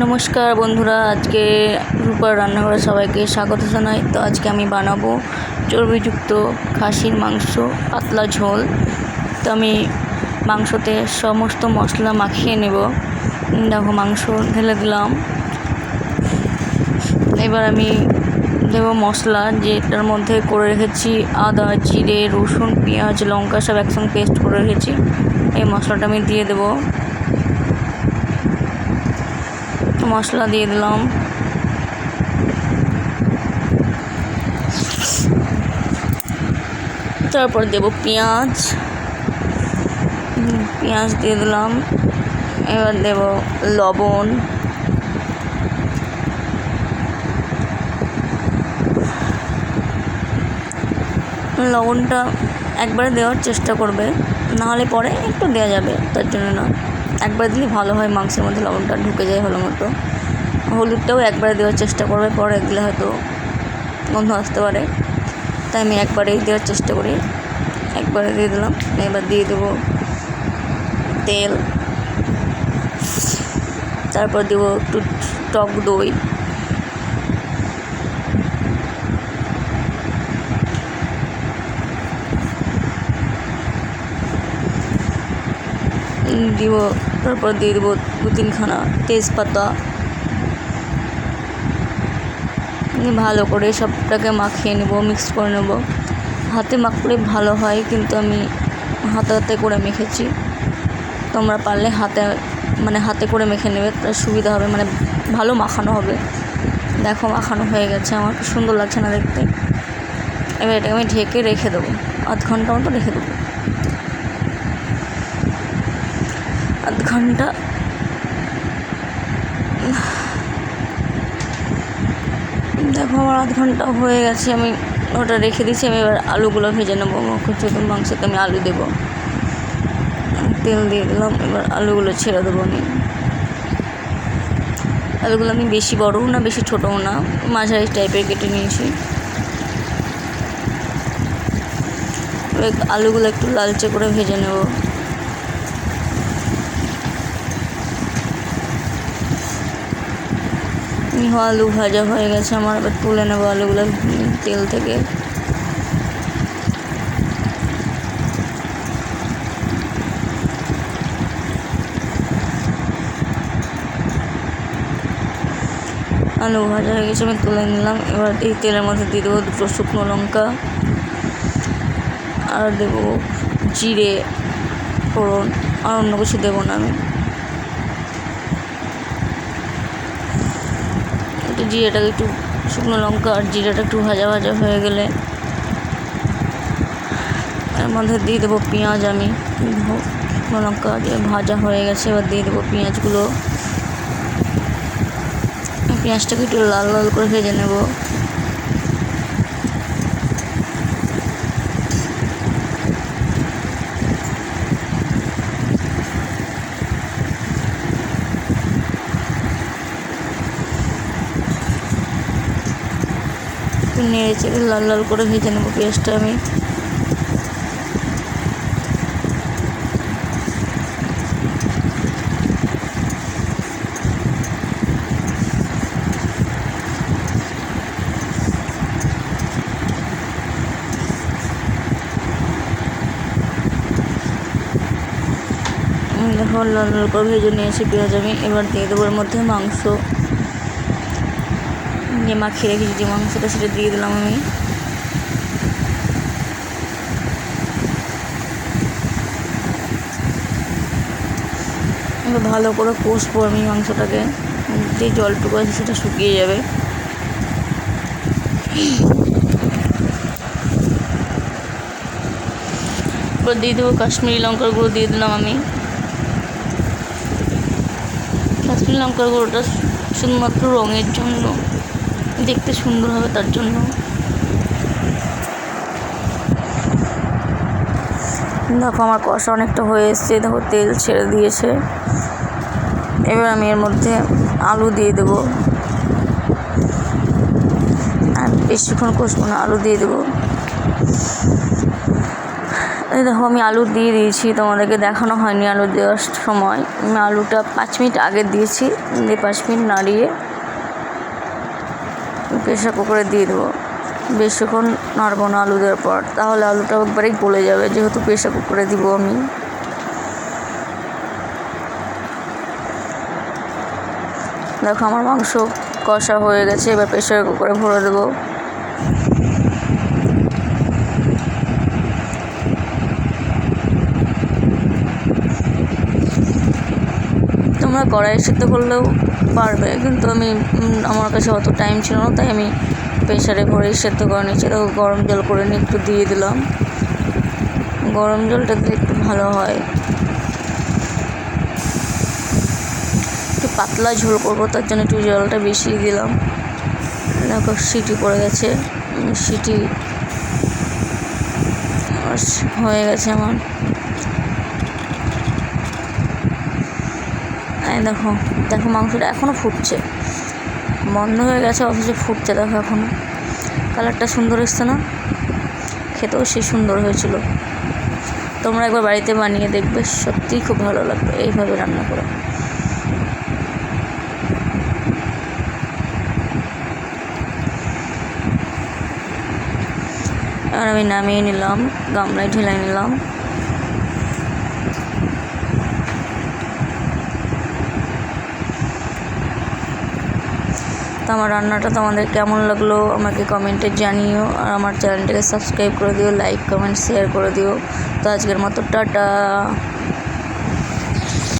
নমস্কার বন্ধুরা, আজকে রূপার রান্নাঘরে সবাইকে স্বাগত জানাই। তো আজকে আমি বানাবো চর্বিযুক্ত খাসির মাংস পাতলা ঝোল। তো আমি মাংসতে সমস্ত মশলা মাখিয়ে নেব। দেখো, মাংস ঢেলে দিলাম। এবার আমি দেবো মশলা, যেটার মধ্যে করে রেখেছি আদা, জিরে, রসুন, পেঁয়াজ, লঙ্কা সব একসঙ্গে পেস্ট করে রেখেছি। এই মশলাটা আমি দিয়ে দেবো। মশলা দিয়ে দিলাম। তারপর দেব পেঁয়াজ দিয়ে দিলাম। এবার দেব লবণ, লবণটা একবারে দেওয়ার চেষ্টা করবে, নাহলে পরে একটু দেওয়া যাবে, তার জন্য না, একবার দিলে ভালো হয়, মাংসের মধ্যে লবণটা ঢুকে যায় ভালো মতো। হলুদটাও একবারে দেওয়ার চেষ্টা করবে, পরে দিলে হয়তো গন্ধ আসতে পারে, তাই আমি একবারেই দেওয়ার চেষ্টা করি। একবারে দিয়ে দিলাম। এবার দিয়ে দেবো তেল, তারপর দেবো একটু টক দই, দিব। তারপর দিয়ে দেবো 2-3খানা তেজপাতা। ভালো করে সবটাকে মাখিয়ে নেব, মিক্স করে নেব। হাতে মাখলে ভালো হয়, কিন্তু আমি হাতে করে মেখেছি। তোমরা পারলে হাতে করে মেখে নেবে, তার সুবিধা হবে, ভালো মাখানো হবে। দেখো, মাখানো হয়ে গেছে, আমার খুব সুন্দর লাগছে না দেখতে। এবার এটাকে আমি ঢেকে রেখে দেবো, 0.5 ঘন্টা মতো রেখে দেবো। 0.5 ঘন্টা দেখো, আমার 0.5 ঘন্টা হয়ে গেছে, আমি ওটা রেখে দিয়েছি। আমি এবার আলুগুলো ভেজে নেবো। মাংসতে আমি আলু দেবো। তেল দিয়ে দিলাম। এবার আলুগুলো ছেড়ে দেবো। আলুগুলো আমি বেশি বড়ও না, বেশি ছোটও না, মাঝারি টাইপের কেটে নিয়েছি। আলুগুলো একটু লালচে করে ভেজে নেব। আলু ভাজা হয়ে গেছে আমার, এবার তুলে নেব আলুগুলো তেল থেকে। আলু ভাজা হয়ে গেছে, আমি তুলে নিলাম। এবার এই তেলের মধ্যে দিয়ে দেবো 2 শুকনো লঙ্কা, আর দেবো জিরে ফোড়ন, আর অন্য কিছু দেবো না। আমি জিরেটাকে একটু, শুকনো লঙ্কা আর জিরেটা একটু ভাজা ভাজা হয়ে গেলে এর মধ্যে দিয়ে দেবো পেঁয়াজ। আমি শুকনো লঙ্কা দিয়ে ভাজা হয়ে গেছে, এবার দিয়ে দেবো পেঁয়াজগুলো। পেঁয়াজটাকে একটু লাল লাল করে ভেজে নেব। নেড়ে চেড়ে লাল লাল করে ভেজে নেব পেঁয়াজটা। আমি দেখো, লাল লাল করে ভেজে নিয়েছি পেঁয়াজ আমি। এবার দিয়ে দেবো এর মধ্যে মাংস, যে মাখিয়ে রেখেছি যে মাংসটা, সেটা দিয়ে দিলাম আমি। এবার ভালো করে কষবো আমি মাংসটাকে, যে জলটুকু আছে সেটা শুকিয়ে যাবে। এবার দিয়ে দেবো কাশ্মীরি লঙ্কার গুঁড়ো, দিয়ে দিলাম আমি। কাশ্মীরি লঙ্কার গুঁড়োটা শুধুমাত্র রঙের জন্য, দেখতে সুন্দর হবে তার জন্য। দেখো, আমার কষা অনেকটা হয়ে এসছে, দেখো তেল ছেড়ে দিয়েছে। এবার আমি এর মধ্যে আলু দিয়ে দেবো, আর বেশিক্ষণ কষবো না, আলু দিয়ে দেবো। এই দেখো আমি আলু দিয়ে দিয়েছি, তোমাদেরকে দেখানো হয়নি আলু দেওয়ার সময়। আমি আলুটা 5 মিনিট আগে দিয়েছি, দিয়ে 5 মিনিট নাড়িয়ে প্রেশার কুকারে দিয়ে দেবো। বেশিক্ষণ নাড়বো না আলু দেওয়ার পর, তাহলে আলুটা একবারেই গলে যাবে, যেহেতু প্রেশার কুকারে দিব আমি। দেখো আমার মাংস কষা হয়ে গেছে, এবার প্রেশার কুকারে ভরে দেবো। তোমরা কড়াই সিদ্ধ করলেও পারবে, কিন্তু আমার কাছে অত টাইম ছিল না, তাই আমি প্রেশারে ভরেই সেদ্ধ করে নিচ্ছি। তো গরম জল করে নিয়ে একটু দিয়ে দিলাম, গরম জলটা দিলে একটু ভালো হয়। একটু পাতলা ঝোল করবো, তার জন্য একটু জলটা বেশি দিলাম। দেখো সিটি পড়ে গেছে, সিটি হয়ে গেছে আমার। দেখো দেখো মাংসটা এখনও ফুটছে, বন্ধ হয়ে গেছে অথচ ফুটছে। দেখো এখনও কালারটা সুন্দর এসছে না, খেতেও সে সুন্দর হয়েছিল। তোমরা একবার বাড়িতে বানিয়ে দেখবে, সত্যিই খুব ভালো লাগবে এইভাবে রান্না করে। আর আমি নামিয়ে নিলাম, গামলায় ঢেলে নিলাম। তো আমার রান্নাটা তোমাদের কেমন লাগলো আমাকে কমেন্টে জানিও, আর আমার চ্যানেলটাকে সাবস্ক্রাইব করে দিও, লাইক কমেন্ট শেয়ার করে দিও। তো আজকের মতো টাটা।